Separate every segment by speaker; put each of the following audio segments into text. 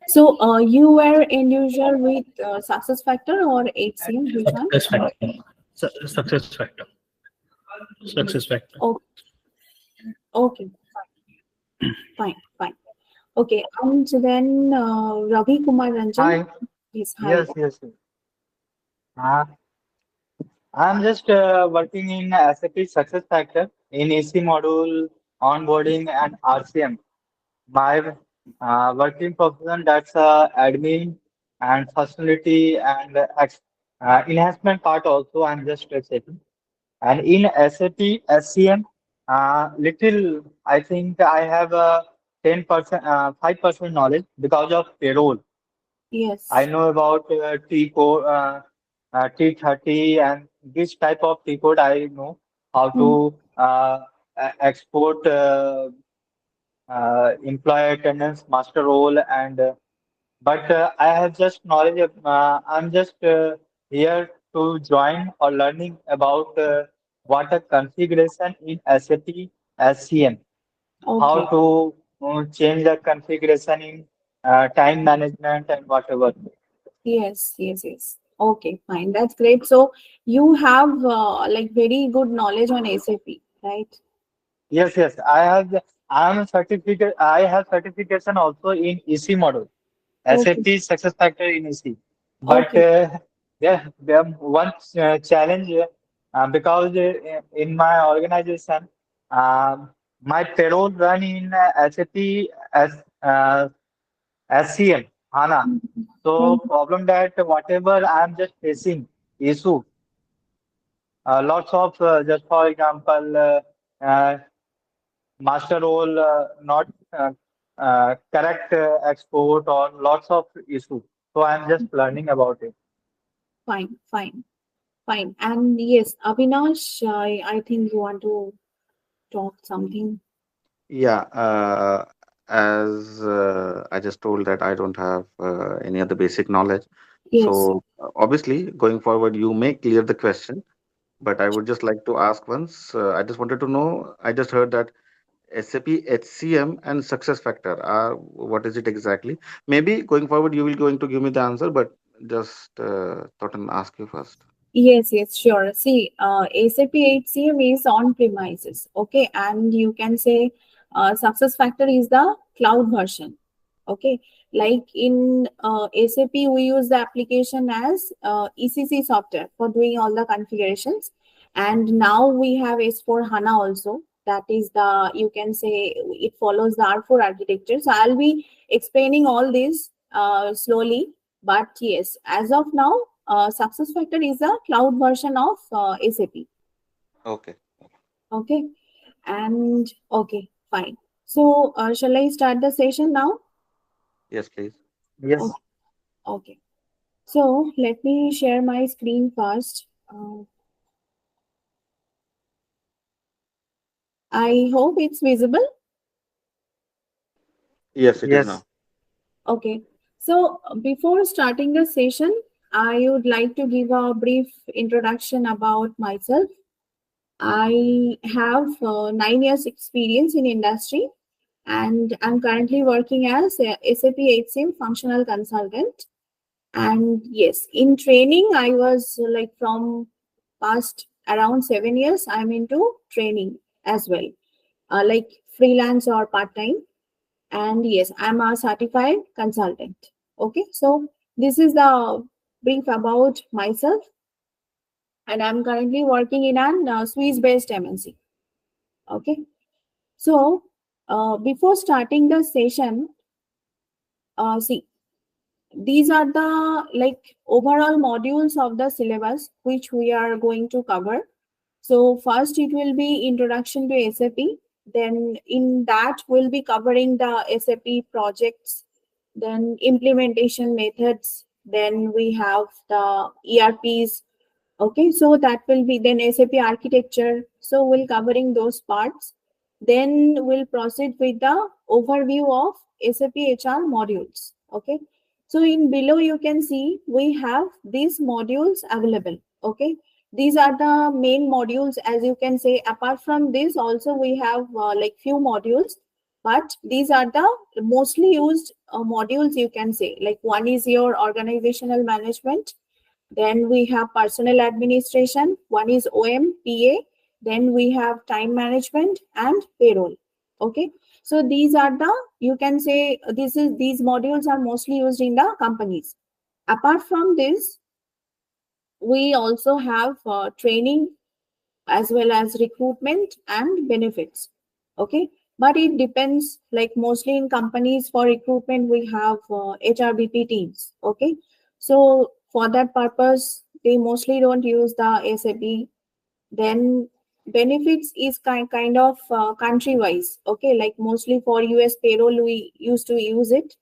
Speaker 1: So you were end user with success factor or HCM, which one?
Speaker 2: Success factor. Success factor. Success factor.
Speaker 1: Oh, okay, fine, fine. Okay, and then Ravi Kumar Ranjan.
Speaker 3: Hi.
Speaker 1: Yes, hi.
Speaker 3: Yes, yes. Yes. Uh, I'm just working in SAP Success Factor in EC module, onboarding, and RCM. My working profession, that's admin and functionality and enhancement part also. I'm just checking. And in SAP SCM, little I think I have 10%, 5% knowledge because of payroll. I
Speaker 1: Yes.
Speaker 3: know about T code, T30, and this type of T code. I know how
Speaker 1: Mm,
Speaker 3: to export employee attendance, master role, and but I have just knowledge of. I'm just here to join or learning about what a configuration in SAP SCM, how
Speaker 1: okay.
Speaker 3: to change the configuration in time management and whatever.
Speaker 1: Yes, yes, yes. Okay, fine. That's great. So you have like very good knowledge on SAP, right?
Speaker 3: Yes, yes. I have. I am a certificate. I have certification also in EC model,
Speaker 1: Okay,
Speaker 3: SAP Success Factor in EC. But
Speaker 1: okay.
Speaker 3: there one challenge because in my organization, my payroll run in SAP as SCM HANA. So
Speaker 1: Mhm.
Speaker 3: problem that whatever I am just facing issue, lots of just for example. Master role not correct export or lots of issues. So I'm just learning about it.
Speaker 1: Fine, fine, fine. And yes, Avinash, I think you want to talk something.
Speaker 4: Yeah, as I just told that I don't have any other basic knowledge.
Speaker 1: Yes.
Speaker 4: So obviously, going forward, you may clear the question, but I would just like to ask once. I just wanted to know. I just heard that SAP HCM and success factor are what is it exactly? Maybe going forward, you will going to give me the answer, but just thought and ask you first.
Speaker 1: Yes, yes, sure. See, SAP HCM is on premises, okay, and you can say success factor is the cloud version, okay. Like in SAP, we use the application as ECC software for doing all the configurations, and now we have S4 HANA also. That is the, you can say it follows the R4 architecture. So I'll be explaining all this slowly, but yes, as of now SuccessFactor is a cloud version of SAP.
Speaker 4: Okay.
Speaker 1: Okay, and okay, fine. So, shall I start the session now?
Speaker 4: Yes, please.
Speaker 3: Yes,
Speaker 1: Okay. Okay. So, let me share my screen first. I hope it's visible.
Speaker 4: Yes, it is now.
Speaker 3: yes,
Speaker 1: Okay. So, before starting the session, I would like to give a brief introduction about myself. I have 9 years experience in industry, and I'm currently working as a SAP HCM functional consultant. And yes, in training, I was like from past around 7 years, I'm into training as well, like freelance or part time. And yes, I'm a certified consultant. Okay, so this is the brief about myself, and I'm currently working in an Swiss based MNC. Okay, so before starting the session, see, these are the like overall modules of the syllabus which we are going to cover. So first it will be introduction to SAP. Then in that we'll be covering the SAP projects, then implementation methods. Then we have the ERPs. Okay, so that will be then SAP architecture. So we'll covering those parts. Then we'll proceed with the overview of SAP HR modules. Okay, so in below you can see we have these modules available. Okay, these are the main modules, as you can say. Apart from this, also we have like few modules but these are the mostly used modules, you can say. Like one is your organizational management, then we have personal administration, one is OMPA, then we have time management and payroll. Okay, so these are the, you can say, these modules are mostly used in the companies. Apart from this, we also have training as well as recruitment and benefits. Okay, but it depends, like mostly in companies for recruitment we have HRBP teams. Okay, so for that purpose they mostly don't use the SAP. Then benefits is kind of country wise. Okay, like mostly for US payroll we used to use it,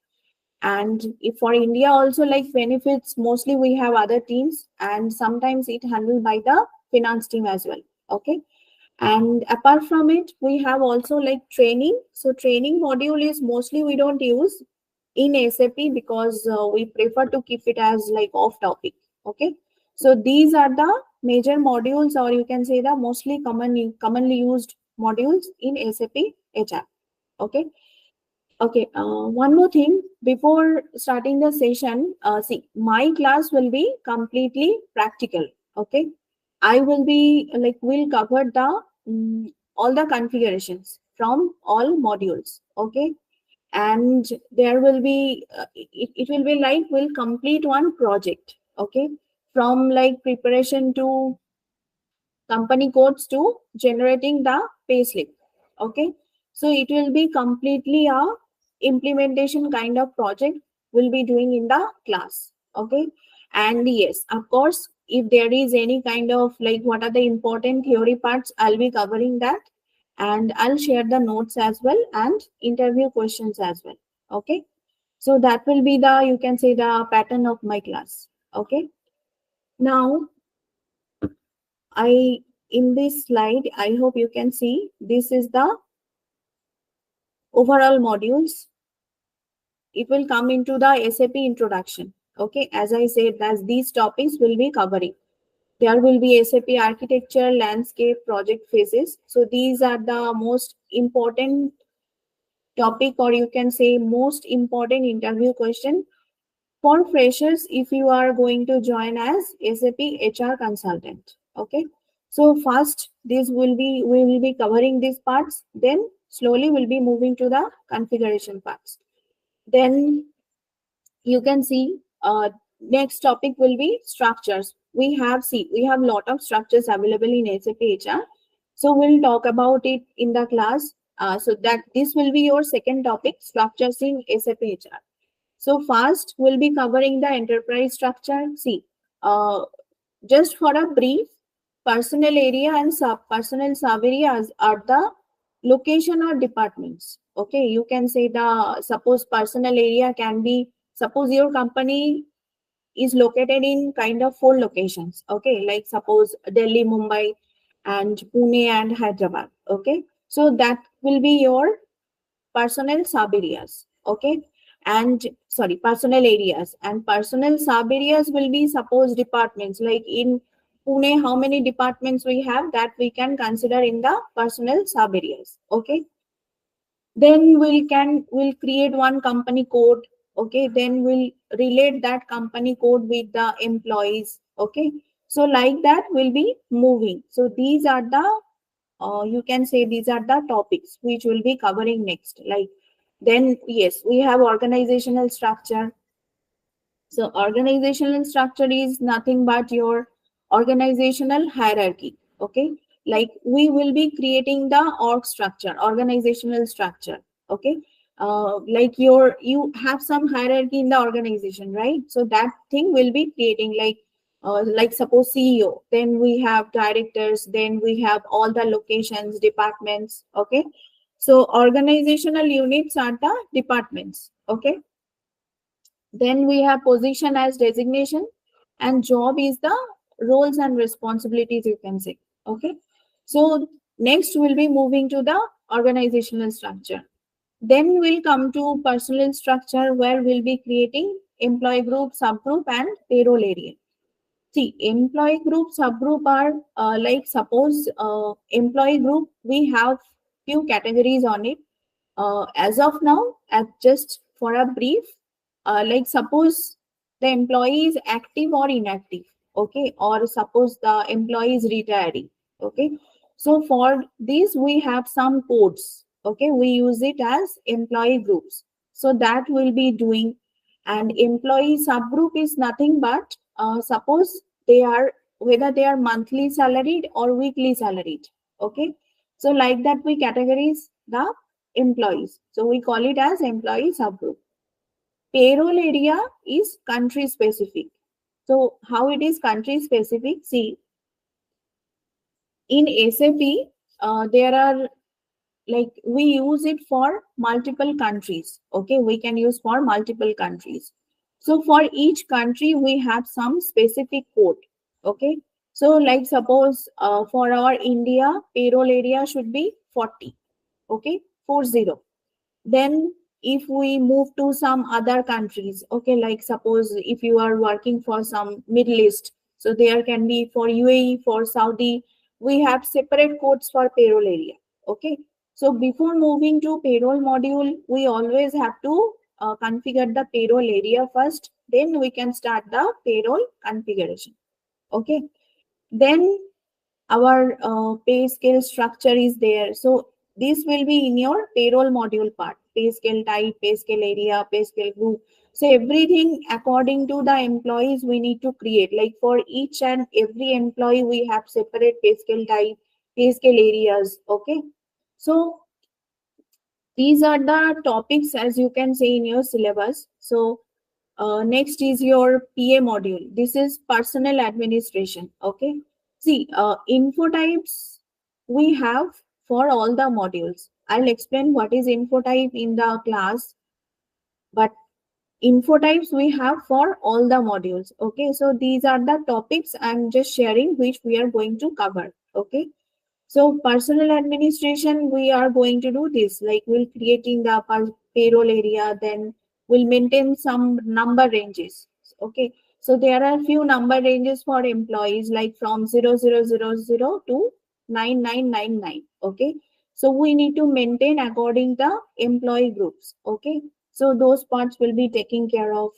Speaker 1: and if for India also, like benefits, mostly we have other teams, and sometimes it handled by the finance team as well. Okay, and apart from it we have also like training. So training module is mostly we don't use in SAP because we prefer to keep it as like off topic. Okay, so these are the major modules, or you can say the mostly commonly used modules in SAP HR. Okay. Okay, one more thing before starting the session. See, my class will be completely practical. Okay, I will be like, we'll cover the all the configurations from all modules. Okay, and there will be it will be like we'll complete one project. Okay, from like preparation to company codes to generating the payslip. Okay, so it will be completely a implementation kind of project we'll be doing in the class. Okay, and yes, of course, if there is any kind of like what are the important theory parts, I'll be covering that, and I'll share the notes as well and interview questions as well. Okay, so that will be the, you can say, the pattern of my class. Okay, now in this slide, I hope you can see, this is the overall modules. It will come into the SAP introduction. Okay, as I said, as these topics will be covering. There will be SAP architecture, landscape, project phases. So these are the most important topic, or you can say most important interview question for freshers if you are going to join as SAP HR consultant. Okay, so first we will be covering these parts, then slowly we'll be moving to the configuration parts. Then you can see next topic will be structures. We have lot of structures available in SAP HR, so we'll talk about it in the class. So that this will be your second topic, structures in SAP HR. So first, we'll be covering the enterprise structure. See, just for a brief, personal area and sub-personal sub-areas are the location or departments. Okay, you can say the, suppose personal area can be, suppose your company is located in kind of 4 locations. Okay, like suppose Delhi, Mumbai, and Pune and Hyderabad. Okay, so that will be your personal sub areas. Okay, and sorry, personal areas, and personal sub areas will be, suppose, departments. Like in Pune, how many departments we have, that we can consider in the personal sub areas. Okay, then we'll create one company code. Okay, then we'll relate that company code with the employees. Okay, so like that we'll be moving. So these are the you can say these are the topics which we'll be covering next. Like, then yes, we have organizational structure. So organizational structure is nothing but your organizational hierarchy. Okay, like we will be creating the org structure, organizational structure. Okay, like you have some hierarchy in the organization, right? So that thing will be creating, like suppose CEO, then we have directors, then we have all the locations, departments. Okay, so organizational units are the departments. Okay, then we have position as designation, and job is the roles and responsibilities, you can say. Okay, so next we'll be moving to the organizational structure. Then we'll come to personal structure, where we'll be creating employee group, subgroup, and payroll area. See, employee group, subgroup are like suppose employee group, we have few categories on it. as of now, just for a brief, like suppose the employee is active or inactive, okay, or suppose the employee is retiree, okay. So for this, we have some codes, okay. We use it as employee groups. So that will be doing, and employee subgroup is nothing but suppose they are, whether they are monthly salaried or weekly salaried, okay. So like that, we categorize the employees. So we call it as employee subgroup. Payroll area is country specific. So how it is country specific? See, in SAP, there are, like, we use it for multiple countries. Okay, we can use for multiple countries. So for each country, we have some specific code. Okay, so like suppose for our India, payroll area should be 40. Okay, 40. Then if we move to some other countries, okay, like suppose if you are working for some Middle East, so there can be for UAE, for Saudi, we have separate codes for payroll area. Okay, so before moving to payroll module, we always have to configure the payroll area first, then we can start the payroll configuration. Okay, then our pay scale structure is there. So this will be in your payroll module part: pay scale type, pay scale area, pay scale group. So everything according to the employees we need to create. Like for each and every employee, we have separate pay scale type, pay scale areas. Okay. So these are the topics, as you can see in your syllabus. So next is your PA module. This is personal administration. Okay. See, info types we have for all the modules. I'll explain what is info type in the class, but info types we have for all the modules. Okay. So these are the topics I'm just sharing, which we are going to cover. Okay. So personal administration, we are going to do this, like we'll creating the payroll area, then we'll maintain some number ranges. Okay. So there are few number ranges for employees, like from 0000 to 9999. Okay. So we need to maintain according the employee groups. Okay. So those parts will be taken care of.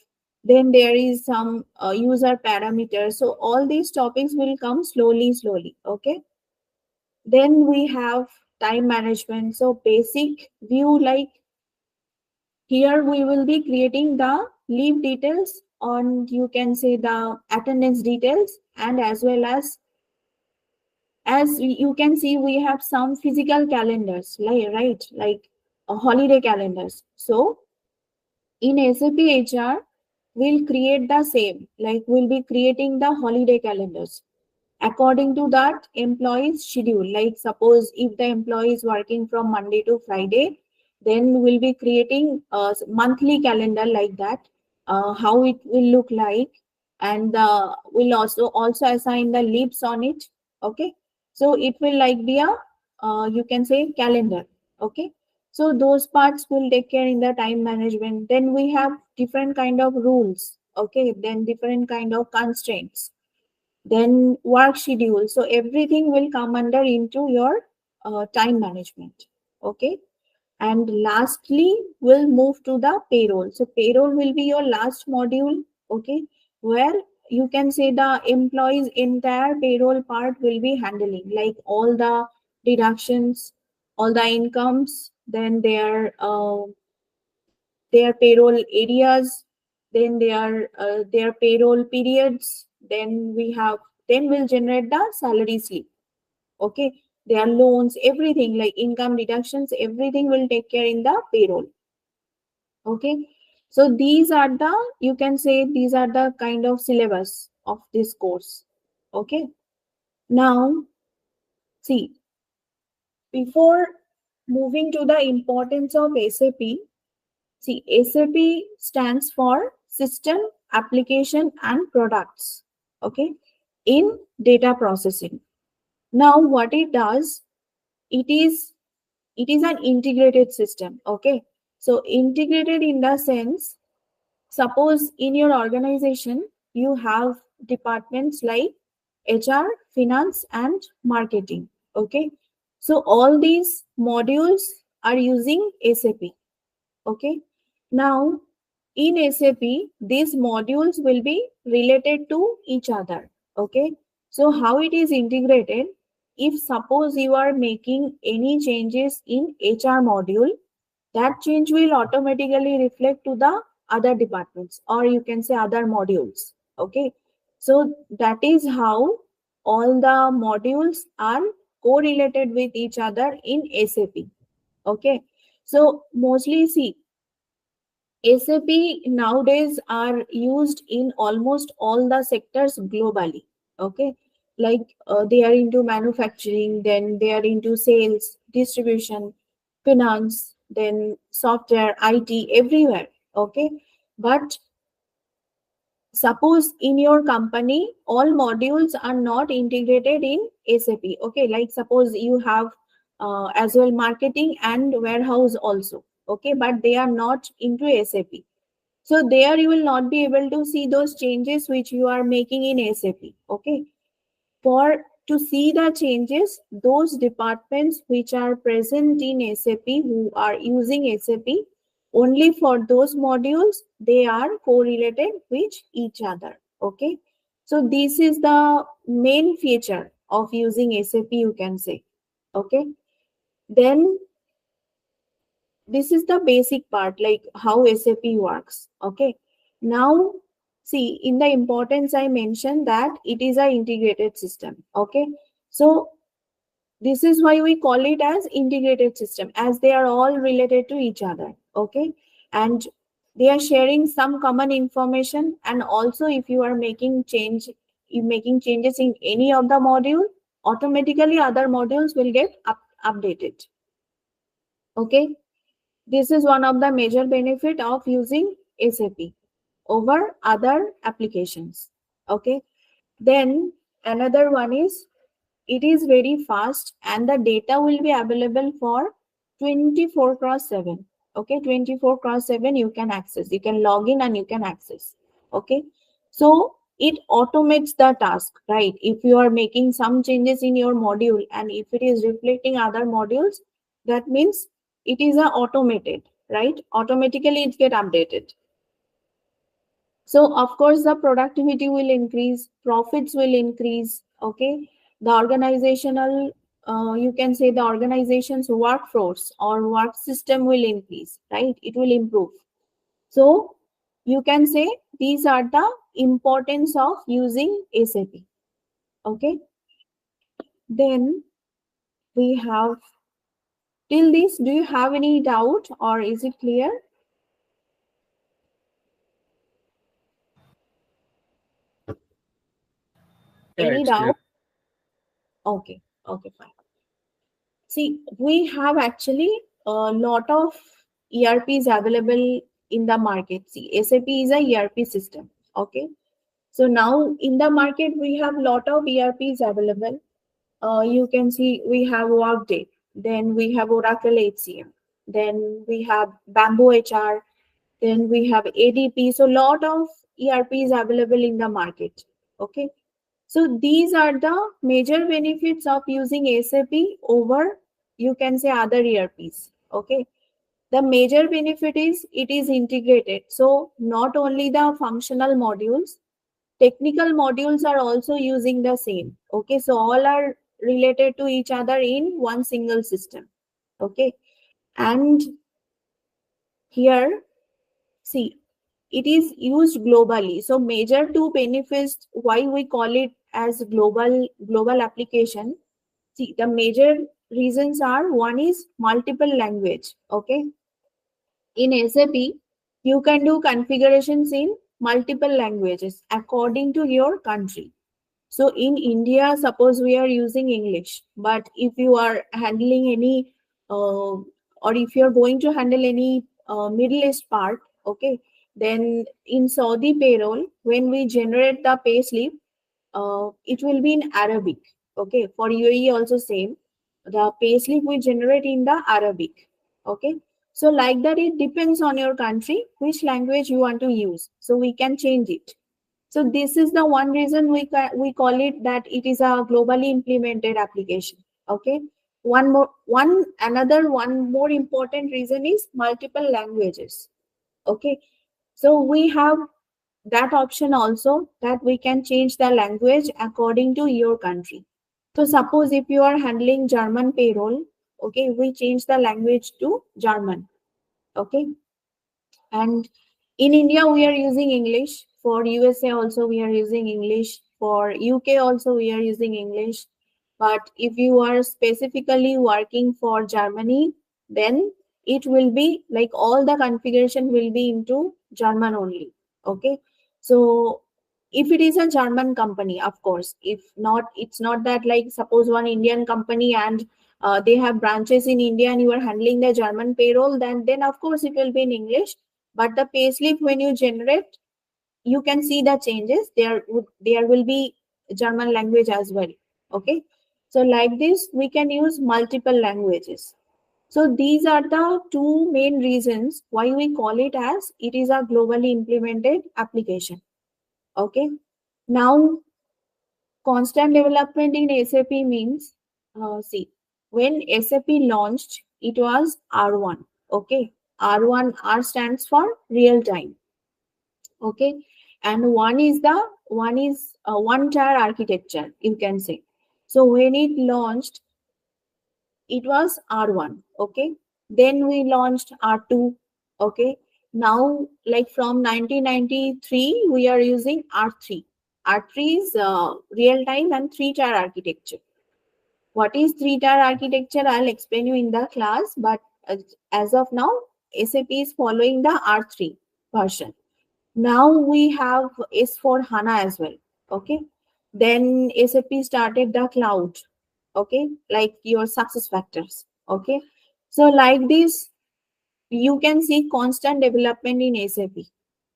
Speaker 1: Then there is some user parameters. So all these topics will come slowly. Okay. Then we have time management. So basic view, like here we will be creating the leave details on, you can say, the attendance details, and as well as you can see, we have some physical calendars, like right, like holiday calendars. So in SAP HR, we'll create the same, like we'll be creating the holiday calendars according to that employee's schedule. Like suppose if the employee is working from Monday to Friday, then we'll be creating a monthly calendar like that, how it will look like, and we'll also assign the leaves on it. Okay, so it will like be a you can say calendar. Okay, so those parts will take care in the time management. Then we have different kind of rules. Okay, then different kind of constraints, then work schedule. So everything will come under into your time management. Okay, and lastly we'll move to the payroll. So payroll will be your last module. Okay, where you can say the employees entire payroll part will be handling, like all the deductions, all the incomes, then their payroll areas, then their payroll periods, then we'll generate the salary slip. Okay, their loans, everything like income deductions, everything will take care in the payroll. Okay, so these are the, you can say, these are the kind of syllabus of this course. Okay, now see, before moving to the importance of SAP, see, SAP stands for System, Application and Products. Okay, in data processing. Now, what it does, it is an integrated system. Okay, so integrated in the sense, suppose in your organization you have departments like HR, finance, and marketing. Okay, so all these modules are using SAP. Okay. Now, in SAP, these modules will be related to each other. Okay. So how it is integrated? If suppose you are making any changes in HR module, that change will automatically reflect to the other departments, or you can say other modules. Okay. So that is how all the modules are correlated with each other in SAP. Okay. So mostly see, SAP nowadays are used in almost all the sectors globally. Okay, like they are into manufacturing, then they are into sales, distribution, finance, then software, IT, everywhere. Okay, but suppose in your company all modules are not integrated in SAP. Okay, like suppose you have as well marketing and warehouse also. Okay, but they are not into SAP. So there you will not be able to see those changes which you are making in SAP. Okay. For to see the changes, those departments which are present in SAP who are using SAP, only for those modules, they are correlated with each other. Okay. So this is the main feature of using SAP, you can say. Okay. Then this is the basic part, like how SAP works. Okay. Now, see, in the importance I mentioned that it is an integrated system. Okay. So this is why we call it as integrated system, as they are all related to each other. Okay. And they are sharing some common information. And also if you are making changes in any of the module, automatically other modules will get updated. Okay. This is one of the major benefit of using SAP over other applications. Okay. Then another one is it is very fast and the data will be available for 24/7. Okay. 24/7 you can access. You can log in and you can access. Okay. So it automates the task, right? If you are making some changes in your module and if it is reflecting other modules, that means it is a automated, right? Automatically it get updated. So of course the productivity will increase, profits will increase. Okay. The organizational, you can say the organization's workforce or work system will increase, right? It will improve. So you can say these are the importance of using SAP. Okay. Then we have till this. Do you have any doubt or is it clear?
Speaker 2: Yeah,
Speaker 1: Any
Speaker 2: it's clear.
Speaker 1: doubt? Okay. Okay, fine. See, we have actually a lot of ERPs available in the market. See, SAP is a ERP system. Okay. So now in the market, we have lot of ERPs available. You can see we have Workday, then we have Oracle HCM, then we have Bamboo HR, then we have ADP. So lot of ERPs available in the market. Okay. So these are the major benefits of using SAP over, you can say, other ERPs. Okay. The major benefit is it is integrated. So not only the functional modules, technical modules are also using the same. Okay. So all are related to each other in one single system. Okay. And here, see, it is used globally. So major two benefits why we call it as global application. See, the major reasons are one is multiple language. Okay. In SAP, you can do configurations in multiple languages according to your country. So in India, suppose we are using English, but if you are handling any, or if you are going to handle any Middle East part, okay, then in Saudi payroll, when we generate the pay slip, it will be in Arabic. Okay, for UAE also same. The pay slip we generate in the Arabic. Okay, so like that, it depends on your country which language you want to use. So we can change it. So this is the one reason we call it that it is a globally implemented application. Okay. one more important reason is multiple languages. Okay, so we have that option also, that we can change the language according to your country. So suppose if you are handling German payroll, okay, we change the language to German. Okay, and in India we are using English. For USA also we are using English. For UK also we are using English. But if you are specifically working for Germany, then it will be like all the configuration will be into German only. Okay, so if it is a German company, of course. If not, it's not that, like suppose one Indian company and they have branches in India and you are handling the German payroll, then of course it will be in English. But the payslip when you generate, you can see the changes. There will be German language as well. Okay, so like this we can use multiple languages. So these are the two main reasons why we call it as it is a globally implemented application. Okay, now constant development in SAP means, see, when SAP launched, it was R1. Okay, R stands for real time. Okay, and one is one tier architecture, you can say. So when it launched, it was R1. Okay, then we launched R2. Okay, now like from 1993 we are using R3. R3 is real time and three tier architecture. What is three tier architecture, I'll explain you in the class, but as of now SAP is following the R3 version. Now we have S4 HANA as well. Okay, then SAP started the cloud. Okay, like your success factors. Okay, so like this you can see constant development in SAP.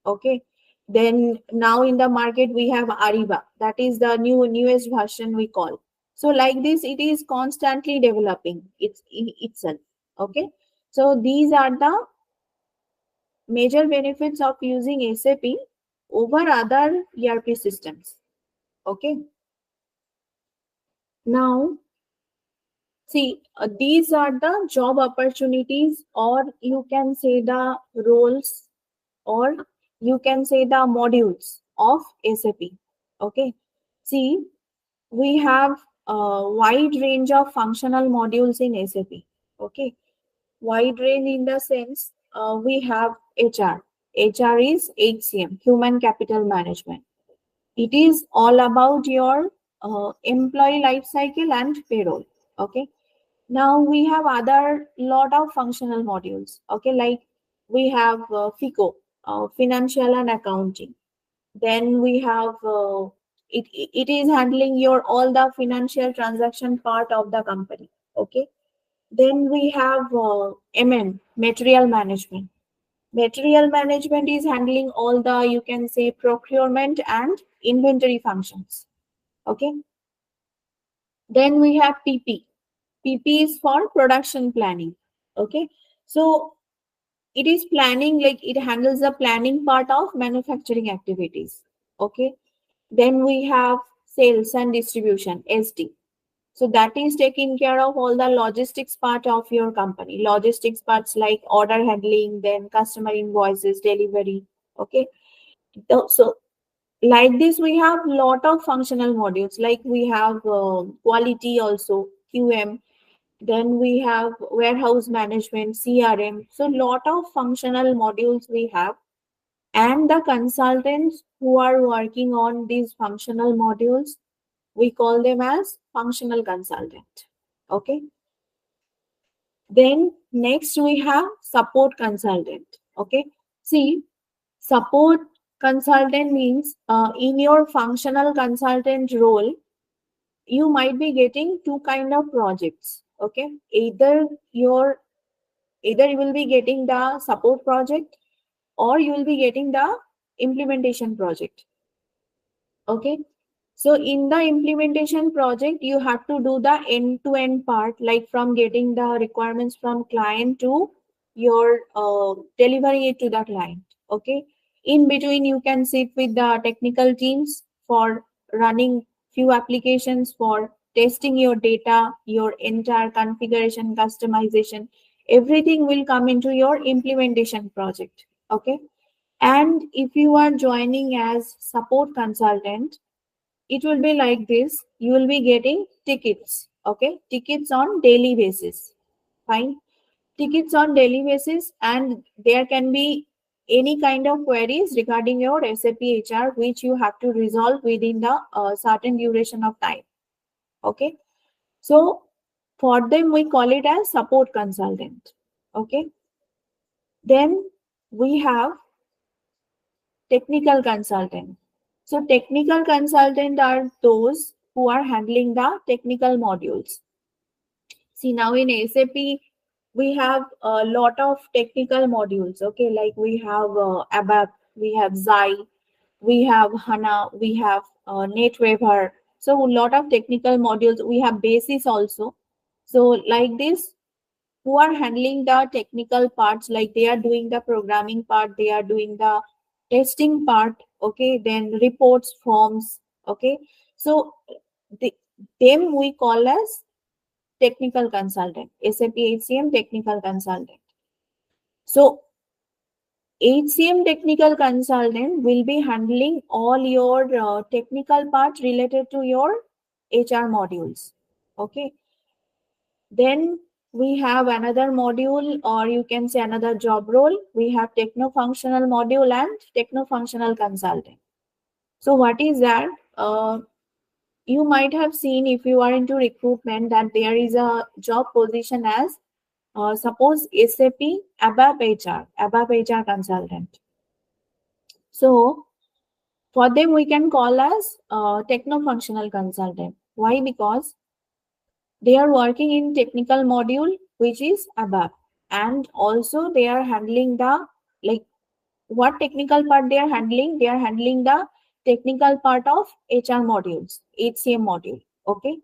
Speaker 1: Okay, then now in the market we have Ariba, that is the newest version we call. So like this it is constantly developing itself. Okay, so these are the major benefits of using SAP over other ERP systems. Okay, now see, these are the job opportunities, or you can say the roles, or you can say the modules of SAP. Okay, see, we have a wide range of functional modules in SAP. Okay, wide range in the sense we have HR. HR is HCM, Human Capital Management. It is all about your employee life cycle and payroll. Okay, now we have other lot of functional modules. Okay, like we have FICO, financial and accounting. Then we have it is handling your all the financial transaction part of the company. Okay, then we have MM, material management. Material management is handling all the, you can say, procurement and inventory functions. Okay, then we have PP. PP is for production planning. Okay, so it is planning, like it handles the planning part of manufacturing activities. Okay, then we have sales and distribution, SD. So that is taking care of all the logistics part of your company. Logistics parts like order handling, then customer invoices, delivery. Okay, so like this we have lot of functional modules, like we have quality also, QM. Then we have warehouse management, CRM. So lot of functional modules we have, and the consultants who are working on these functional modules, we call them as functional consultant. Okay, then next we have support consultant. Okay, see, support consultant means in your functional consultant role you might be getting two kind of projects. Okay, either you will be getting the support project, or you will be getting the implementation project. Okay, so in the implementation project you have to do the end-to-end part, like from getting the requirements from client to your delivering it to the client. Okay, in between you can sit with the technical teams for running few applications, for testing your data, your entire configuration, customization, everything will come into your implementation project. Okay. And if you are joining as support consultant, it will be like this. You will be getting tickets. Okay. Tickets on daily basis. Fine. Tickets on daily basis, and there can be any kind of queries regarding your SAP HR which you have to resolve within the certain duration of time. Okay. So for them, we call it as support consultant. Okay. Then we have technical consultant. So technical consultant are those who are handling the technical modules. See, now in SAP, we have a lot of technical modules. Okay, like we have ABAP, we have Xi, we have HANA, we have NetWeaver. So a lot of technical modules. We have Basis also. So like this, who are handling the technical parts, like they are doing the programming part, they are doing the testing part. Okay, then reports, forms. Okay, so the, them we call as technical consultant, SAP HCM technical consultant. So HCM technical consultant will be handling all your technical part related to your HR modules. Okay. Then we have another module, or you can say another job role. We have techno-functional module and techno-functional consultant. So what is that? You might have seen, if you are into recruitment, that there is a job position as suppose SAP ABAP HR consultant. So for them we can call as techno-functional consultant. Why? Because they are working in technical module which is ABAP, and also they are handling the, like, what technical part they are handling? They are handling the technical part of HR modules, HCM module. Okay.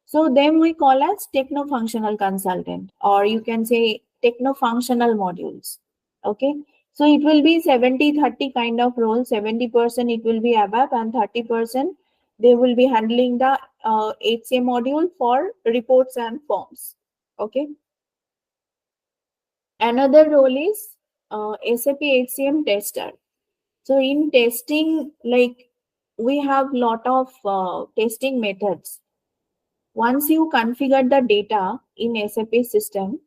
Speaker 1: So them we call as techno-functional consultant, or you can say techno-functional modules. Okay. So it will be 70-30 kind of role. 70% it will be ABAP, and 30% they will be handling the HCM module for reports and forms. Okay. Another role is SAP HCM tester. So in testing, like, we have lot of testing methods. Once you configure the data in SAP system,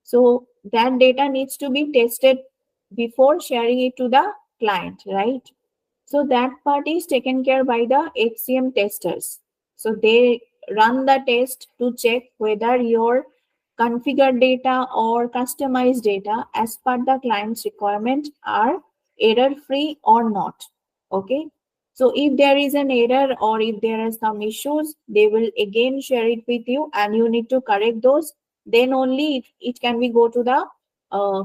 Speaker 1: so that data needs to be tested before sharing it to the client, right? So that part is taken care by the HCM testers. So they run the test to check whether your configured data or customized data as per the client's requirement are error free or not. Okay. So if there is an error or if there are some issues, they will again share it with you and you need to correct those. Then only it can be go to the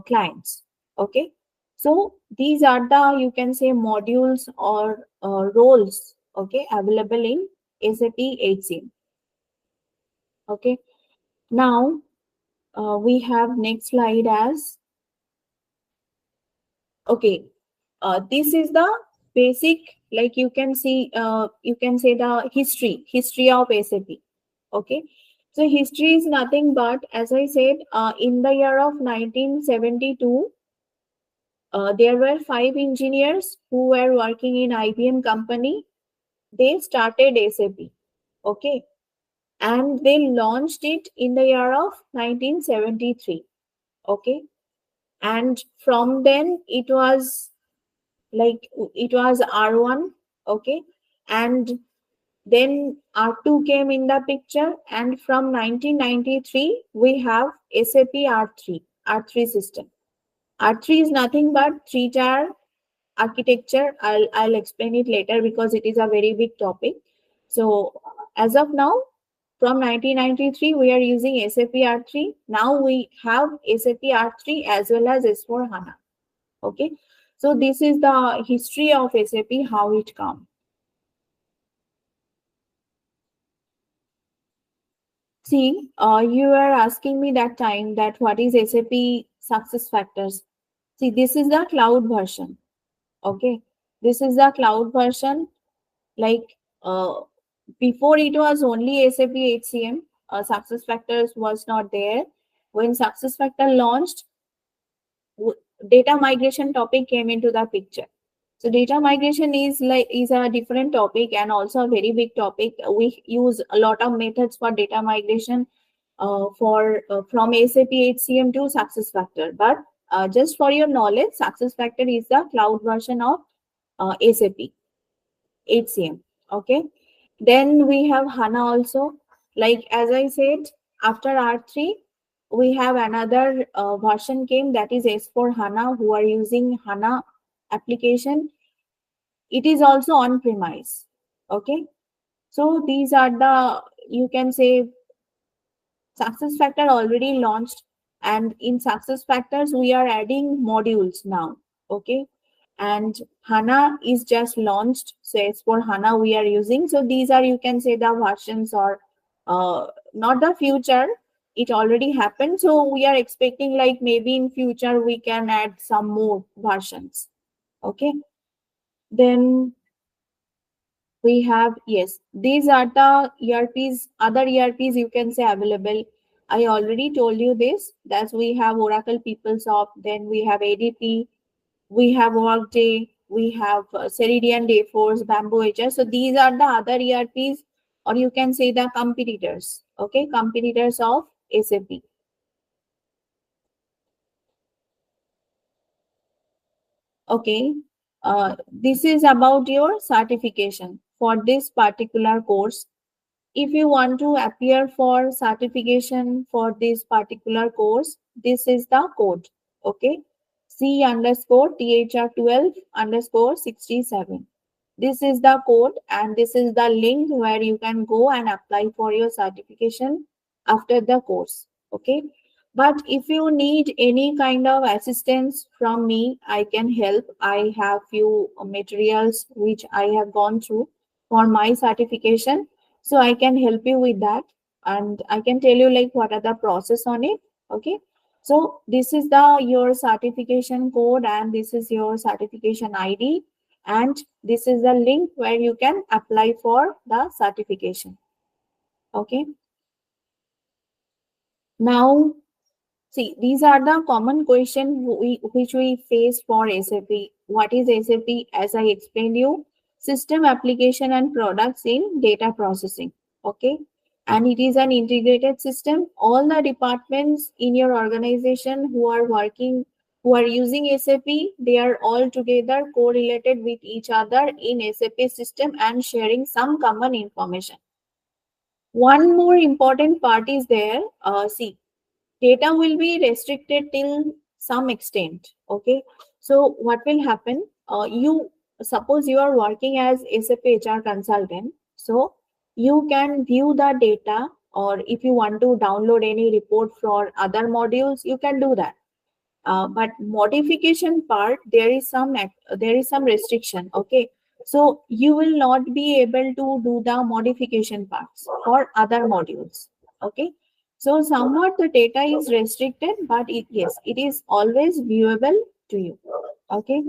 Speaker 1: clients. Okay. So these are the, you can say, modules or roles, okay, available in SAP HCM. Okay. Now we have next slide as, okay, this is the basic, like you can see, you can say the history of SAP. Okay. So history is nothing but, as I said, in the year of 1972, there were 5 engineers who were working in IBM company. They started SAP. Okay. And they launched it in the year of 1973. Okay. And from then it was like, it was R1. Okay. And then R2 came in the picture. And from 1993, we have SAP R3 system. R3 is nothing but 3-tier architecture. I'll explain it later because it is a very big topic. So as of now, from 1993, we are using SAP R3. Now we have SAP R3 as well as S4 HANA. Okay. So this is the history of SAP, how it come. See, you were asking me that time that what is SAP success factors. See, this is the cloud version. Okay. This is the cloud version. Like, Before it was only SAP HCM. Success Factors was not there. When Success Factor launched, data migration topic came into the picture. So data migration is a different topic and also a very big topic. We use a lot of methods for data migration from SAP HCM to Success Factor. But just for your knowledge, Success Factor is the cloud version of SAP HCM. Okay. Then we have HANA also. Like as I said, after R3, we have another version came, that is S4 HANA, who are using HANA application. It is also on premise. Okay. So these are the, you can say, Success Factor already launched, and in Success Factors we are adding modules now. Okay. And HANA is just launched. So as for HANA we are using. So these are, you can say, the versions, or not the future. It already happened. So we are expecting like maybe in future we can add some more versions. Okay. Then we have, yes, these are the ERPs, other ERPs you can say available. I already told you this, that we have Oracle PeopleSoft, then we have ADP, we have Workday, we have Ceridian, Dayforce, Bamboo HR. So these are the other ERPs, or you can say the competitors, okay, competitors of SAP. Okay, this is about your certification for this particular course. If you want to appear for certification for this particular course, this is the code. Okay. C_THR12_67. This is the code, and this is the link where you can go and apply for your certification after the course. Okay. But if you need any kind of assistance from me, I can help. I have few materials which I have gone through for my certification, so I can help you with that, and I can tell you like what are the process on it. Okay. So this is the your certification code, and this is your certification ID, and this is the link where you can apply for the certification. Okay. Now, see, these are the common questions which we face for SAP. What is SAP? As I explained you, system application and products in data processing. Okay. And it is an integrated system. All the departments in your organization who are working, who are using SAP, they are all together correlated with each other in SAP system and sharing some common information. One more important part is there. See, data will be restricted till some extent. Okay. So what will happen? You suppose you are working as SAP HR consultant. So you can view the data, or if you want to download any report for other modules, you can do that. But modification part, there is some restriction. Okay. So you will not be able to do the modification parts for other modules. Okay. So somewhat the data is restricted, but yes, it is always viewable to you. Okay.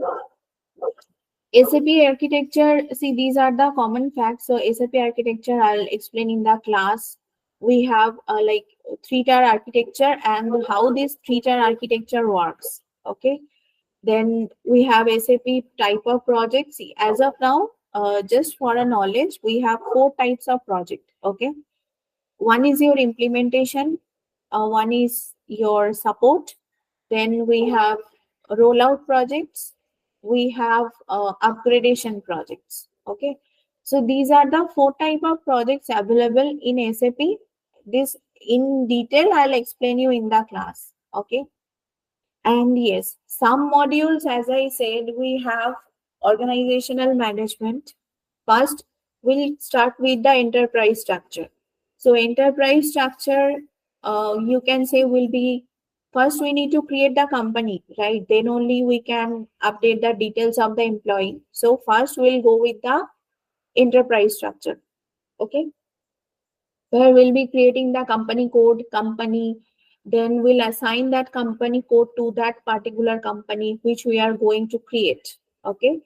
Speaker 1: SAP architecture, see, these are the common facts. So SAP architecture, I'll explain in the class. We have like 3-tier architecture and how this 3-tier architecture works. Okay. Then we have SAP type of projects. See, as of now, just for a knowledge, we have 4 types of project. Okay. One is your implementation, one is your support, then we have rollout projects, we have upgradation projects. Okay. So these are the 4 type of projects available in SAP. This in detail I'll explain you in the class. Okay. And yes, some modules, as I said, we have organizational management. First, we'll start with the enterprise structure. So enterprise structure, you can say, will be, first we need to create the company, right? Then only we can update the details of the employee. So first we'll go with the enterprise structure. Okay. Where we'll be creating the company code, company, then we'll assign that company code to that particular company which we are going to create. Okay.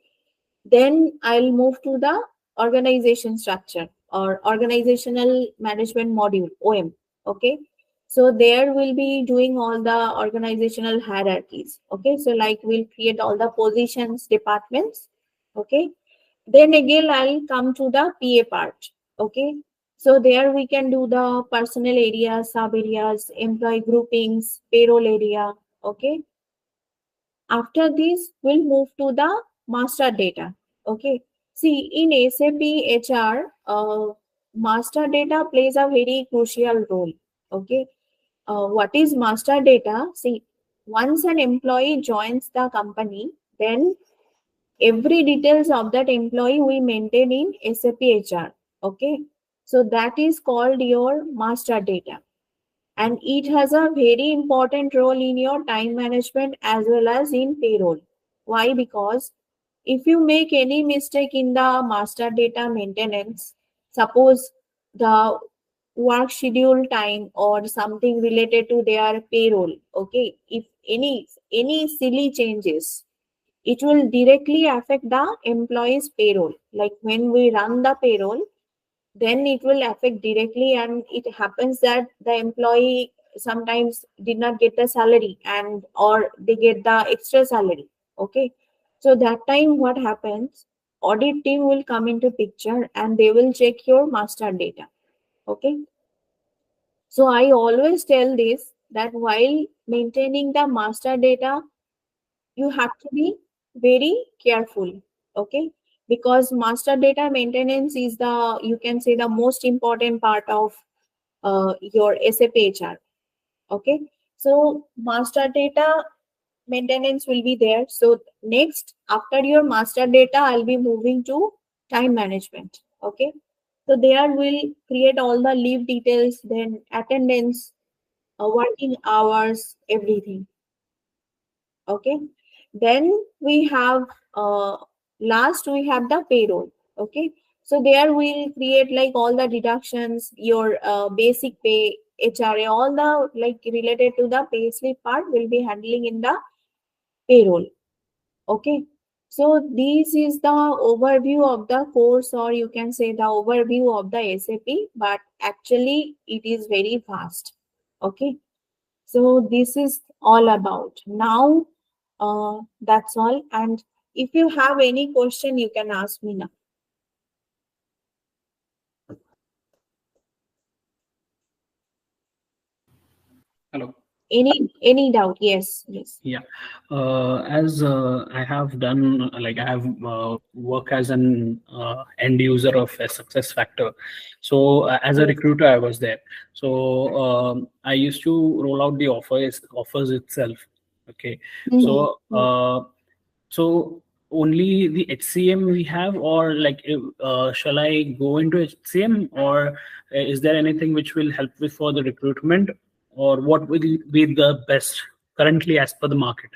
Speaker 1: Then I'll move to the organization structure. or organizational management module, OM. Okay. So there we'll be doing all the organizational hierarchies. Okay. So like we'll create all the positions, departments. Okay. Then again, I'll come to the PA part. Okay. So there we can do the personal areas, sub areas, employee groupings, payroll area. Okay. After this, we'll move to the master data. Okay. See, in SAP HR, master data plays a very crucial role. Okay. What is master data? See, once an employee joins the company, then every details of that employee we maintain in SAP HR. Okay. So that is called your master data, and it has a very important role in your time management as well as in payroll. Why? Because if you make any mistake in the master data maintenance, suppose the work schedule time or something related to their payroll, okay, if any silly changes, it will directly affect the employee's payroll. Like when we run the payroll, then it will affect directly, and it happens that the employee sometimes did not get the salary and or they get the extra salary. Okay, so that time what happens, audit team will come into picture and they will check your master data. Okay, so I always tell this, that while maintaining the master data, you have to be very careful. Okay, because master data maintenance is the, you can say, the most important part of your SAP HR. Okay, so master data maintenance will be there. So next, after your master data, I'll be moving to time management. Okay, so there we'll create all the leave details, then attendance, working hours, everything. Okay, then we have last we have the payroll. Okay, so there we'll create like all the deductions, your basic pay, HRA, all the like related to the pay slip part will be handling in the payroll. Okay, so this is the overview of the course, or you can say the overview of the SAP, but actually it is very fast. Okay, so this is all about now. That's all. And if you have any question, you can ask me now.
Speaker 2: Hello.
Speaker 1: Any doubt? Yes, yes.
Speaker 2: Yeah. As I have done, like I have work as an end user of a success factor. So as a
Speaker 1: Yes.
Speaker 2: recruiter, I was there. So I used to roll out the offers itself. Okay.
Speaker 1: Mhm.
Speaker 2: So so only the HCM we have, or like shall I go into HCM, or is there anything which will help with for the recruitment, or what will be the best currently as per the market,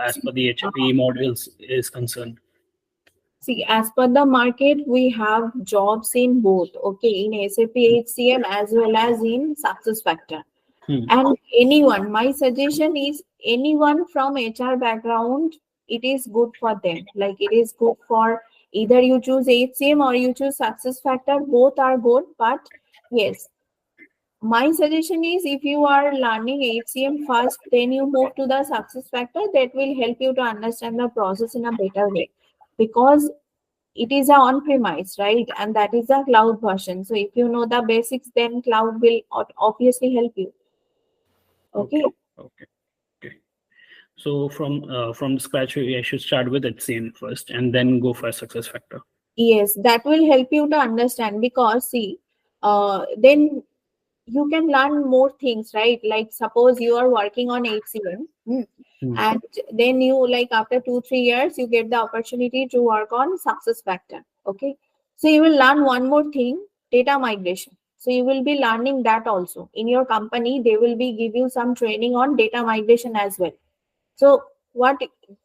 Speaker 2: as per the
Speaker 1: Uh,
Speaker 2: HRE models is concerned?
Speaker 1: See, as per the market, we have jobs in both. Okay, in SAP HCM as well as in success factor.
Speaker 2: Hmm.
Speaker 1: And anyone, my suggestion is anyone from HR background, it is good for them. Like it is good for either you choose HCM or you choose success factor, both are good. But yes, my suggestion is if you are learning HCM first, then you move to the success factor. That will help you to understand the process in a better way, because it is a on-premise, right? And that is a cloud version. So if you know the basics, then cloud will obviously help you.
Speaker 2: Okay.
Speaker 1: Okay.
Speaker 2: Okay. Okay. So from scratch, I should start with HCM first, and then go for success factor.
Speaker 1: Yes, that will help you to understand, because see, then you can learn more things, right? Like suppose you are working on HCM,
Speaker 2: Hmm.
Speaker 1: and then you, like after 2-3 years, you get the opportunity to work on success factor. Okay, so you will learn one more thing, data migration. So you will be learning that also in your company. They will be give you some training on data migration as well. So what,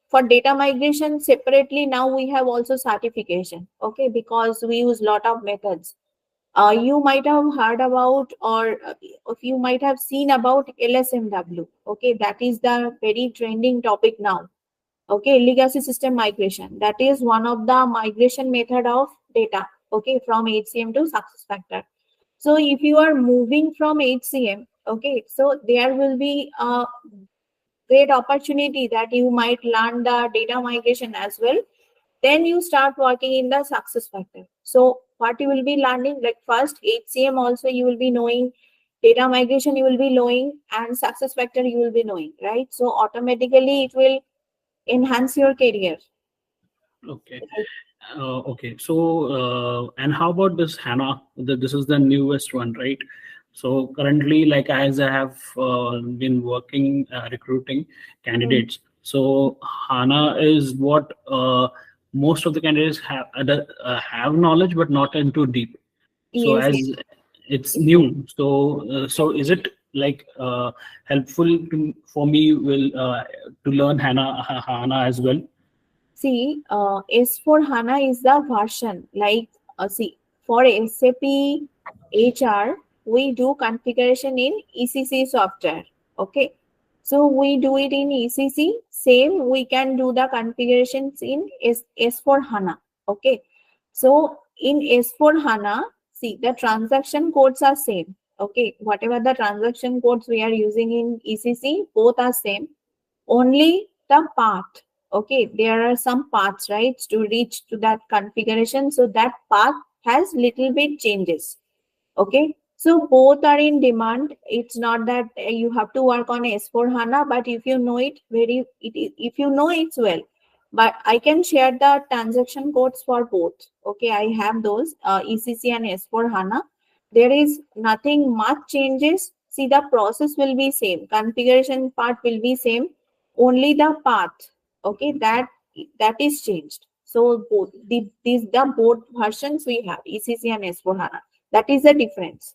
Speaker 1: for data migration separately, now we have also certification. Okay, because we use lot of methods. You might have heard about, or if you might have seen about LSMW. Okay, that is the very trending topic now. Okay, legacy system migration. That is one of the migration method of data. okay, from HCM to success factor. So if you are moving from HCM, okay, so there will be a great opportunity that you might learn the data migration as well. Then you start working in the success factor. So what you will be learning, like first HCM also you will be knowing, data migration you will be knowing, and success factor you will be knowing, right? So automatically it will enhance your career.
Speaker 2: Okay. Okay. So, and how about this HANA? This is the newest one, right? So currently, like as I have been working recruiting
Speaker 1: Mm.
Speaker 2: candidates, so HANA is what most of the candidates have knowledge, but not into deep. So
Speaker 1: Yes,
Speaker 2: as
Speaker 1: yes.
Speaker 2: it's new, so is it like helpful for me will to learn HANA as well?
Speaker 1: See, S4 HANA is the version. Like, see, for SAP HR, we do configuration in ECC software. Okay. So we do it in ECC. Same, we can do the configurations in S4 HANA. Okay. So in S4 HANA, see, the transaction codes are same. Okay. Whatever the transaction codes we are using in ECC, both are same, only the path. Okay, there are some paths, right, to reach to that configuration, so that path has little bit changes. Okay, so both are in demand. It's not that you have to work on S4 HANA, but if you know it if you know it's well. But I can share the transaction codes for both. Okay, I have those ECC and S4 HANA. There is nothing much changes. See, the process will be same. Configuration part will be same. Only the path. Okay, that is changed. So both the both versions we have, ECC and S4 HANA. That is the difference.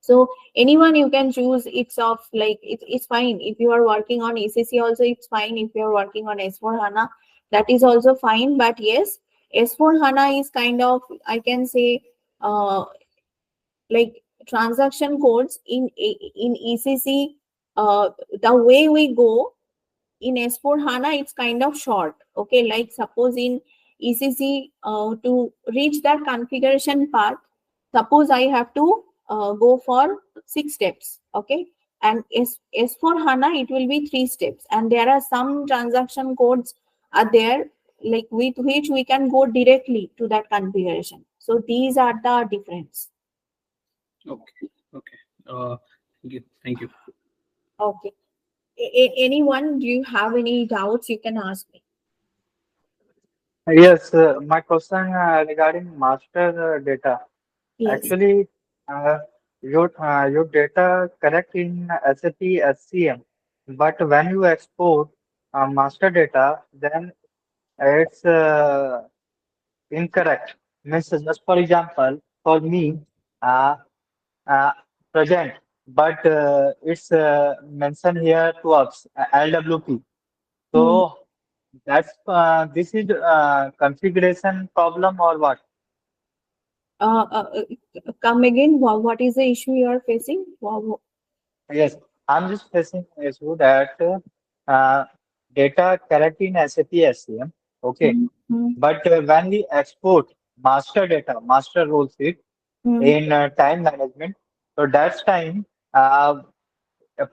Speaker 1: So anyone you can choose. It's of like it's fine if you are working on ECC also. It's fine if you are working on S4 HANA. That is also fine. But yes, S4 HANA is kind of, I can say, uh, like transaction codes in ECC. The way we go in S4 HANA, it's kind of short. Okay, like suppose in ECC, to reach that configuration path, suppose I have to go for 6 steps. Okay, and S4 HANA, it will be 3 steps, and there are some transaction codes are there, like with which we can go directly to that configuration. So these are the difference.
Speaker 2: Okay. Okay. Thank you.
Speaker 1: Okay. Anyone, do you have any doubts? You can ask me.
Speaker 3: Yes, my question regarding master data.
Speaker 1: Yes.
Speaker 3: Actually, uh, your data correct in SAP SCM, but when you export master data, then it's incorrect. Means just for example, for me, uh, uh, present, but it's mentioned here to us LWP.
Speaker 1: Hmm.
Speaker 3: So that's this is configuration problem or what?
Speaker 1: Come again. What is the issue you are facing?
Speaker 3: Yes, I'm just facing issue that uh, data correct in SAP SCM, okay,
Speaker 1: Hmm. Hmm.
Speaker 3: but when we export master data, master role sheet
Speaker 1: Hmm.
Speaker 3: in time management, so that's time a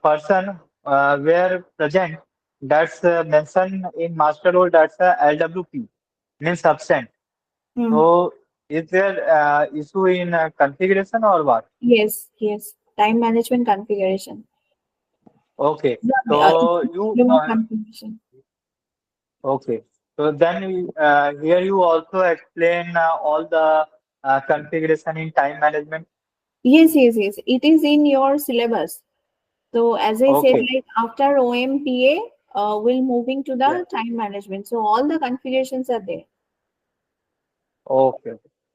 Speaker 3: person where present that's mentioned in master role, that's LWP, means absent.
Speaker 1: Hmm.
Speaker 3: So is there issue in configuration or what?
Speaker 1: Yes, yes. Time management configuration.
Speaker 3: Okay,
Speaker 1: It's
Speaker 3: so
Speaker 1: a
Speaker 3: you
Speaker 1: problem of configuration.
Speaker 3: okay. So then here you also explain all the configuration in time management.
Speaker 1: Yes, yes, yes. It is in your syllabus. So as I said,
Speaker 3: Okay.
Speaker 1: like after OMPA, we'll moving to
Speaker 3: Yeah.
Speaker 1: the time management. So all the configurations are there.
Speaker 3: Okay.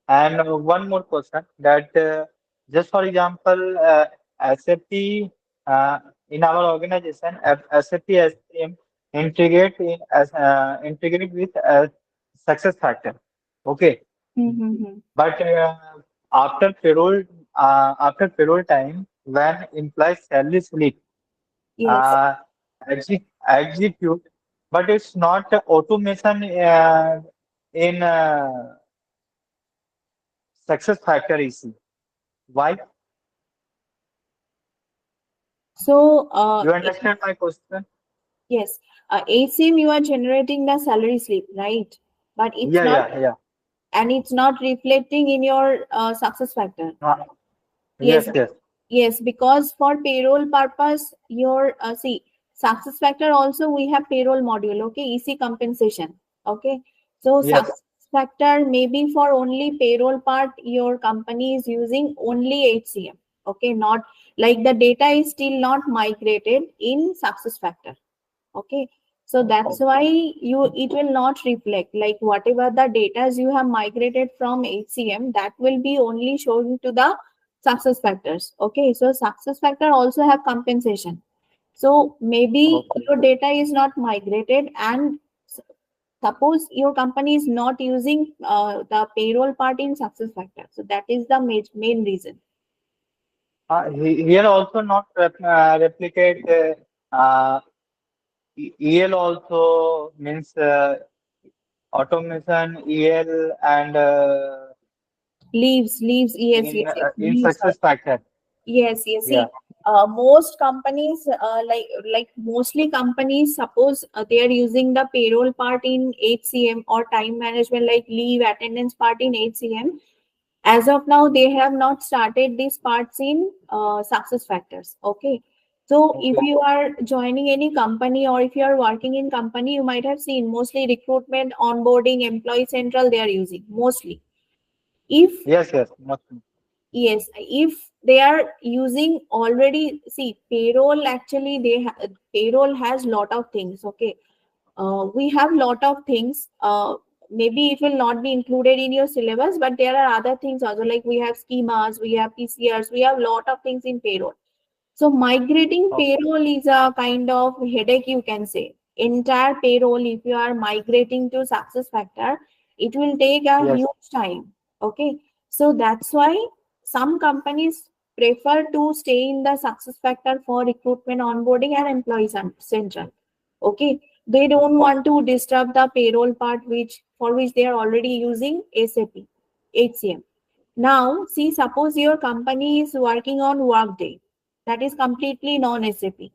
Speaker 3: And one more question that just for example, SAP in our organization, SAP SCM integrate integrate with success factor. Okay.
Speaker 1: Mm-hmm.
Speaker 3: But after after payroll time, when employee salary slip
Speaker 1: Yes.
Speaker 3: uh, execute, but it's not automation in success factor is. Why?
Speaker 1: So,
Speaker 3: You understand my question?
Speaker 1: yes, HCM, you are generating the salary slip, right? But it's
Speaker 3: Yeah,
Speaker 1: not,
Speaker 3: yeah, yeah.
Speaker 1: and it's not reflecting in your success factor.
Speaker 3: Uh,
Speaker 1: Yes,
Speaker 3: yes, yes,
Speaker 1: yes, because for payroll purpose, your see success factor also we have payroll module. Okay, EC compensation. Okay, so
Speaker 3: yes.
Speaker 1: success factor maybe for only payroll part. Your company is using only HCM. Okay, not like the data is still not migrated in success factor. Okay, so that's why you it will not reflect like whatever the data you have migrated from HCM, that will be only shown to the success factors. Okay, so success factor also have compensation. So maybe
Speaker 3: Okay.
Speaker 1: your data is not migrated, and suppose your company is not using the payroll part in success factor, so that is the main reason.
Speaker 3: Here also not replicate EL also means automation EL and
Speaker 1: Leaves, yes, yes, yes,
Speaker 3: in
Speaker 1: leaves.
Speaker 3: success factor.
Speaker 1: Yes, yes.
Speaker 3: Yeah.
Speaker 1: See, most companies, like mostly companies, suppose they are using the payroll part in HCM or time management, like leave attendance part in HCM. As of now, they have not started these parts in success factors. Okay. So if
Speaker 3: Okay.
Speaker 1: you are joining any company or if you are working in company, you might have seen mostly recruitment, onboarding, employee central they are using mostly. If
Speaker 3: Yes, yes. Must.
Speaker 1: Yes, if they are using already, see, payroll actually payroll has lot of things. Okay, we have lot of things. Maybe it will not be included in your syllabus, but there are other things also. Like we have schemas, we have PCRs, we have lot of things in payroll. So migrating
Speaker 3: Okay.
Speaker 1: payroll is a kind of headache, you can say. Entire payroll, if you are migrating to success factor, it will take a
Speaker 3: Yes.
Speaker 1: huge time. Okay. So that's why some companies prefer to stay in the success factor for recruitment, onboarding, and employees central. Okay. They don't want to disturb the payroll part which for which they are already using SAP, HCM. Now, see, suppose your company is working on Workday, that is completely non-SAP.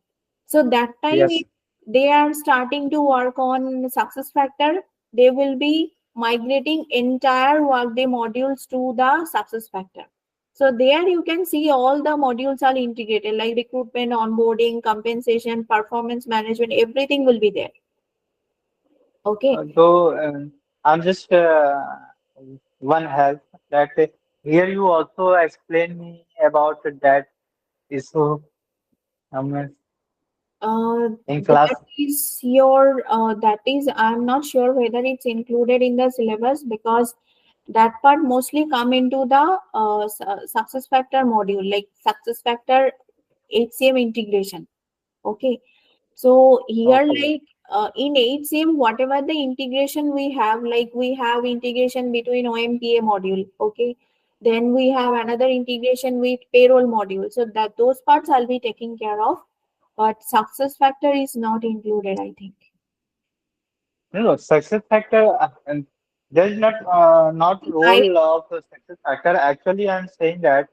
Speaker 1: So that time,
Speaker 3: Yes.
Speaker 1: if they are starting to work on success factor, they will be migrating entire Workday modules to the success factor. So there you can see all the modules are integrated, like recruitment, onboarding, compensation, performance management, everything will be there. Okay.
Speaker 3: So I'm just one help that here you also explain me about that issue in
Speaker 1: That
Speaker 3: class.
Speaker 1: is your that is I'm not sure whether it's included in the syllabus because that part mostly come into the success factor module, like success factor HCM integration. Okay, so here
Speaker 3: Okay.
Speaker 1: like in HCM, whatever the integration we have, like we have integration between OMPA module. Okay, then we have another integration with payroll module. So that those parts I'll be taking care of, but success factor is not included, I think.
Speaker 3: No, no, success factor, and there is not
Speaker 1: I
Speaker 3: role of a success factor. Actually, I'm saying that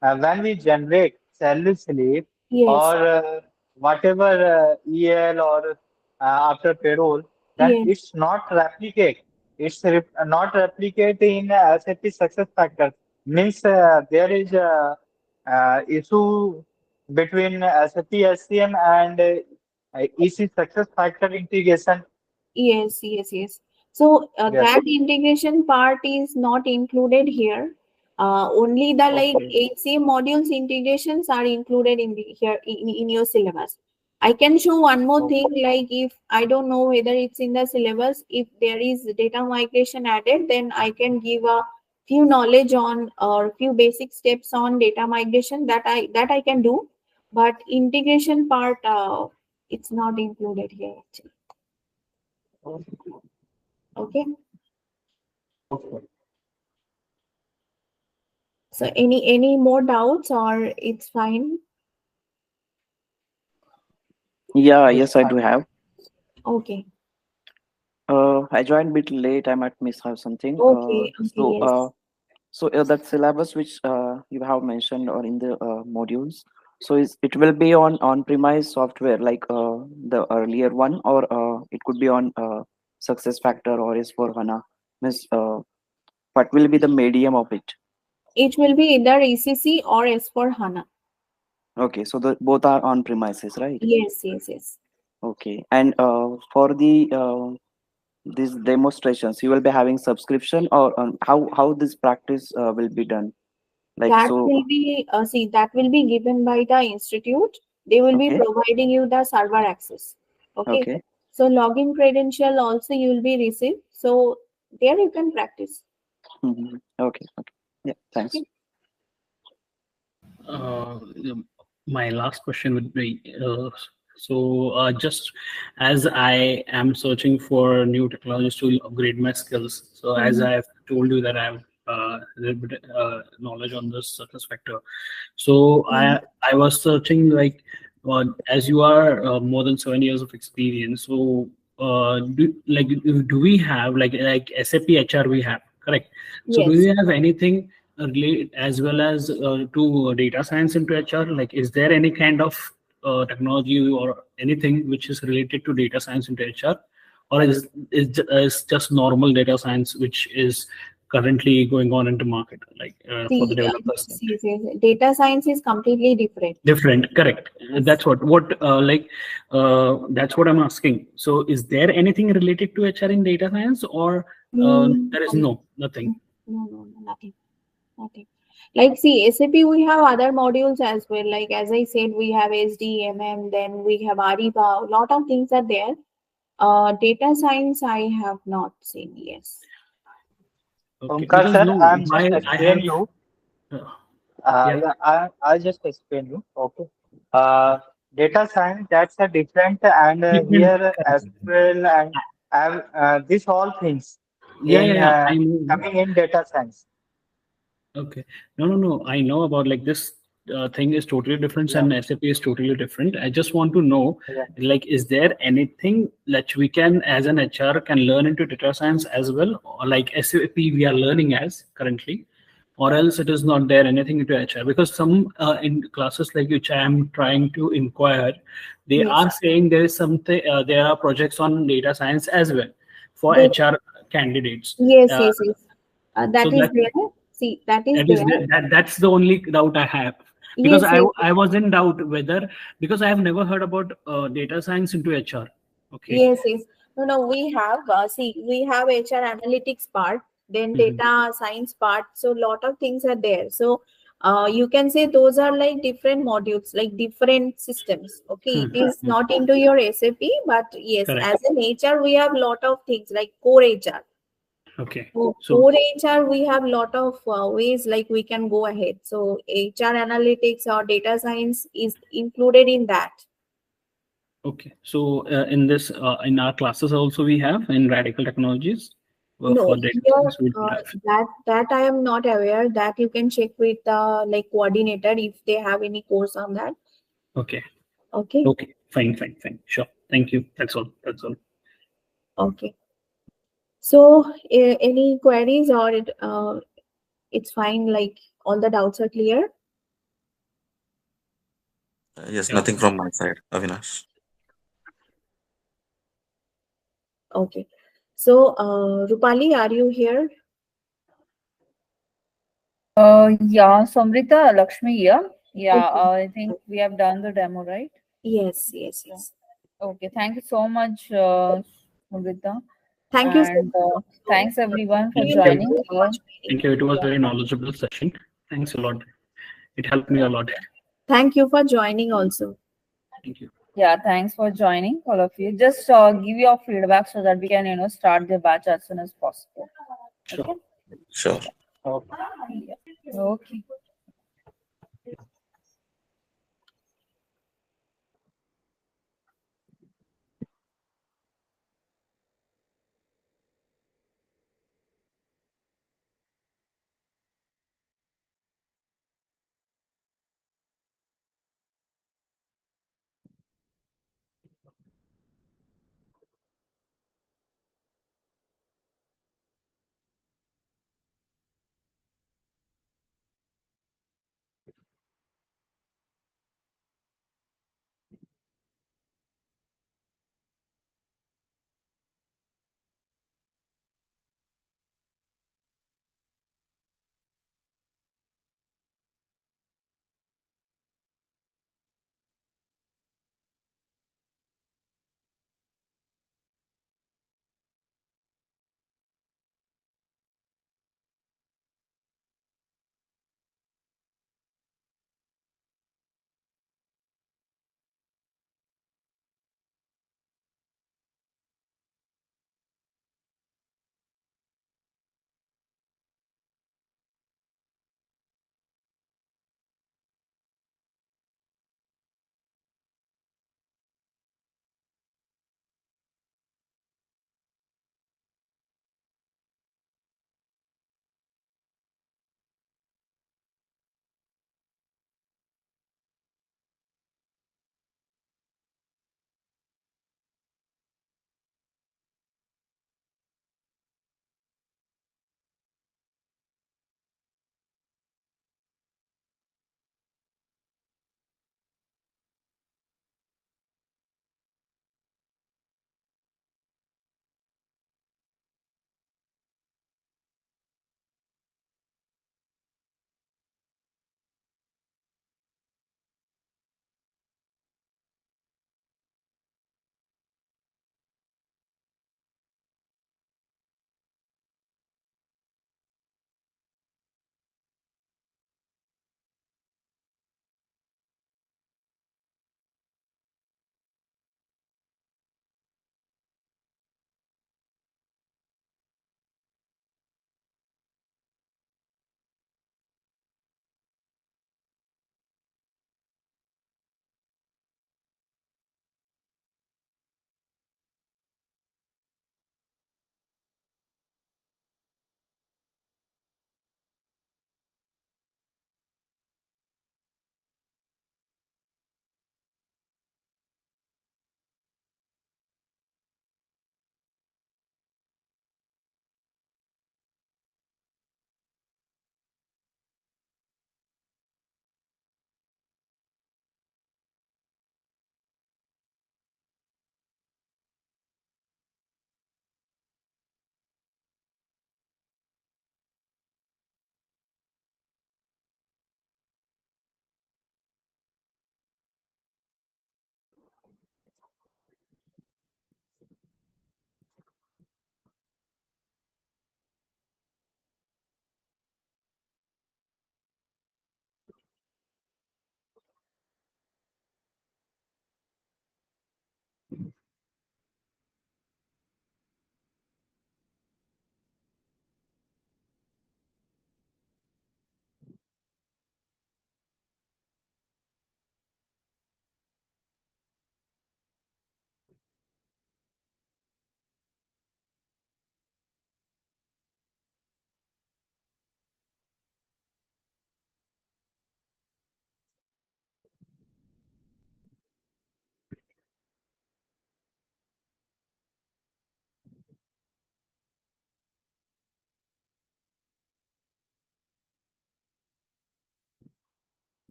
Speaker 3: when we generate salary slip
Speaker 1: Yes,
Speaker 3: or whatever EL or after payroll, then
Speaker 1: yes,
Speaker 3: it's not replicate. It's not replicate in SAP success factor. Means there is a issue between SAP SCM and EC success factor integration.
Speaker 1: yes. So
Speaker 3: Yes.
Speaker 1: that integration part is not included here. Only the like
Speaker 3: Okay.
Speaker 1: HCM modules integrations are included in the here in your syllabus. I can show one more
Speaker 3: Okay.
Speaker 1: thing, like if I don't know whether it's in the syllabus, if there is data migration added, then I can give a few knowledge on or few basic steps on data migration that I can do, but integration part it's not included here actually. Okay.
Speaker 3: Okay.
Speaker 1: So any more doubts or it's fine?
Speaker 5: Yeah,
Speaker 3: It's
Speaker 5: yes, I do
Speaker 3: fine.
Speaker 5: have.
Speaker 1: Okay.
Speaker 5: I joined a bit late. I might miss out something.
Speaker 1: Okay. Okay. Yes.
Speaker 5: So that syllabus which you have mentioned or in the modules, so it will be on premise software like the earlier one, or it could be on success factor or S4 HANA. Means what will be the medium of it?
Speaker 1: It will be either ECC or S4 HANA.
Speaker 5: Okay, so the both are on premises, right?
Speaker 1: Yes, yes, yes.
Speaker 5: Okay, and for the these demonstrations, you will be having subscription, or how this practice will be done? Like
Speaker 1: That
Speaker 5: so.
Speaker 1: will be that will be given by the institute. They will be
Speaker 5: Okay.
Speaker 1: providing you the server access. Okay.
Speaker 5: Okay.
Speaker 1: So login credential also you will be received. So there you can practice.
Speaker 5: Okay. Okay. Yeah. Thanks.
Speaker 1: Okay.
Speaker 2: Uh, my last question would be just as I am searching for new technologies to upgrade my skills, so as I have told you that I have a little bit knowledge on this success factor, so I was searching like as you are more than 7 years of experience, so do we have like SAP HR we have, correct? So do
Speaker 1: Yes.
Speaker 2: you have anything relate as well as to data science into HR? Like, is there any kind of technology or anything which is related to data science into HR, or is just normal data science which is currently going on into market, like for the
Speaker 1: See,
Speaker 2: developers?
Speaker 1: yes, yes. Data science is completely different.
Speaker 2: Different, correct. That's that's what I'm asking. So, is there anything related to HR in data science, or there is nothing?
Speaker 1: No, nothing. Nothing. Like, see, SAP, we have other modules as well. Like, as I said, we have SDMM, then we have Ariba. A lot of things are there. Data science, I have not seen. Yes.
Speaker 2: Okay,
Speaker 3: Omkar
Speaker 2: because
Speaker 3: sir,
Speaker 2: no,
Speaker 3: I'm just
Speaker 2: why I
Speaker 3: explain
Speaker 2: have
Speaker 3: you.
Speaker 2: uh, yeah.
Speaker 3: Yeah, I just explain you. Okay. Data science, that's a different, and
Speaker 2: Different,
Speaker 3: here SQL and these all things in
Speaker 2: yeah. I know.
Speaker 3: coming in data science.
Speaker 2: Okay. No. I know about like this thing is totally different
Speaker 3: Yeah,
Speaker 2: and SAP is totally different. I just want to know,
Speaker 3: yeah.
Speaker 2: like, is there anything that we can, as an HR, can learn into data science as well, or like SAP we are learning as currently, or else it is not there anything into HR? Because some in classes like which I am trying to inquire, they
Speaker 1: Yes.
Speaker 2: are saying there is something, there are projects on data science as well for
Speaker 1: They,
Speaker 2: HR candidates.
Speaker 1: yes,
Speaker 2: Uh,
Speaker 1: yes, yes.
Speaker 2: so
Speaker 1: That is
Speaker 2: that
Speaker 1: there. See, that is
Speaker 2: that is
Speaker 1: there.
Speaker 2: that's the only doubt I have, because
Speaker 1: Yes, yes,
Speaker 2: I was in doubt whether, because I have never heard about data science into HR. Okay.
Speaker 1: yes, yes. No. We have we have HR analytics part, then
Speaker 2: Mhm.
Speaker 1: data science part. So lot of things are there. So you can say those are like different modules, like different systems. Okay, it is
Speaker 2: Mhm.
Speaker 1: not into your SAP, but yes,
Speaker 2: Correct.
Speaker 1: as an HR, we have lot of things like core HR.
Speaker 2: Okay.
Speaker 1: So
Speaker 2: So
Speaker 1: core HR, we have lot of ways like we can go ahead. So HR analytics or data science is included in that.
Speaker 2: okay. So in this in our classes also we have in radical technologies
Speaker 1: No,
Speaker 2: for data
Speaker 1: here
Speaker 2: science we don't have.
Speaker 1: that I am not aware. That you can check with the like coordinator if they have any course on that.
Speaker 2: Okay.
Speaker 1: Okay,
Speaker 2: Okay. Fine. Sure. Thank you. That's all. That's all.
Speaker 1: okay. So any queries or it's fine. Like all the doubts are clear.
Speaker 4: Yes,
Speaker 2: Yeah.
Speaker 4: nothing from my side, Avinash.
Speaker 1: Okay. So Rupali, are you here?
Speaker 6: Yeah, Samrita, Lakshmi here. Yeah,
Speaker 1: Okay.
Speaker 6: I think we have done the demo, right?
Speaker 1: Yes.
Speaker 6: Yeah. Okay, thank you so much, Samrita.
Speaker 1: Thank you so
Speaker 6: And
Speaker 1: much.
Speaker 6: thanks everyone for
Speaker 1: Thank
Speaker 2: Thank you.
Speaker 6: joining.
Speaker 1: you for joining.
Speaker 2: Thank you. It was
Speaker 6: Yeah,
Speaker 2: very knowledgeable session. Thanks a lot. It helped me a lot.
Speaker 1: Thank you for joining also.
Speaker 2: Thank you.
Speaker 6: yeah, thanks for joining, all of you. Just give your feedback so that we can, start the batch as soon as possible.
Speaker 2: Sure.
Speaker 6: Okay?
Speaker 4: Sure.
Speaker 3: Okay.
Speaker 6: Yeah. Okay.